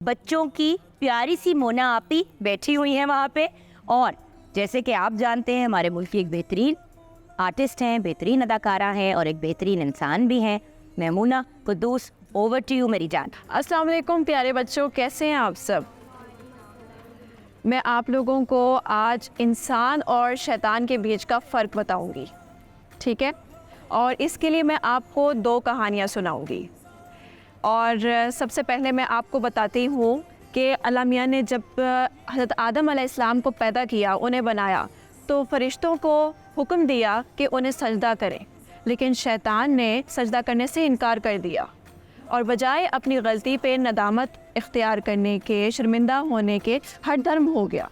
بچوں کی پیاری سی مونا آپی بیٹھی ہوئی ہیں وہاں پہ، اور جیسے کہ آپ جانتے ہیں ہمارے ملک کی ایک بہترین آرٹسٹ ہیں، بہترین اداکارہ ہیں اور ایک بہترین انسان بھی ہیں، میمونہ قدوس۔ اوور ٹو یو میری جان۔ السلام علیکم پیارے بچوں، کیسے ہیں آپ سب؟ میں آپ لوگوں کو آج انسان اور شیطان کے بیچ کا فرق بتاؤں گی، ٹھیک ہے؟ اور اس کے لیے میں آپ کو 2 کہانیاں سناؤں گی۔ اور سب سے پہلے میں آپ کو بتاتی ہوں کہ اللہ میاں نے جب حضرت آدم علیہ السلام کو پیدا کیا، انہیں بنایا، تو فرشتوں کو حکم دیا کہ انہیں سجدہ کریں، لیکن شیطان نے سجدہ کرنے سے انکار کر دیا اور بجائے اپنی غلطی پہ ندامت اختیار کرنے کے، شرمندہ ہونے کے، ہٹ دھرم ہو گیا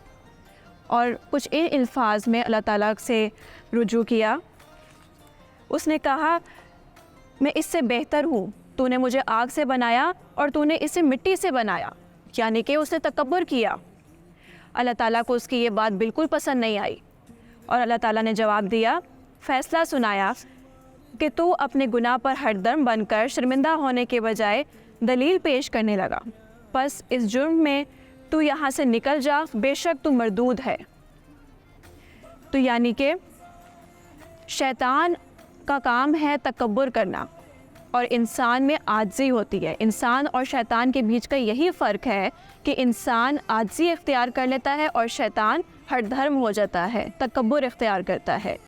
اور کچھ ان الفاظ میں اللہ تعالیٰ سے رجوع کیا۔ اس نے کہا، میں اس سے بہتر ہوں، تو نے مجھے آگ سے بنایا اور تو نے اسے مٹی سے بنایا، یعنی کہ اس نے تکبر کیا۔ اللہ تعالیٰ کو اس کی یہ بات بالکل پسند نہیں آئی اور اللہ تعالیٰ نے جواب دیا، فیصلہ سنایا کہ تو اپنے گناہ پر ہٹ درم بن کر شرمندہ ہونے کے بجائے دلیل پیش کرنے لگا، پس اس جرم میں تو یہاں سے نکل جا، بے شک تو مردود ہے۔ تو یعنی کہ شیطان کا کام ہے تکبر کرنا اور انسان میں عاجزی ہوتی ہے۔ انسان اور شیطان کے بیچ کا یہی فرق ہے کہ انسان عاجزی اختیار کر لیتا ہے اور شیطان ہٹ دھرم ہو جاتا ہے، تکبر اختیار کرتا ہے۔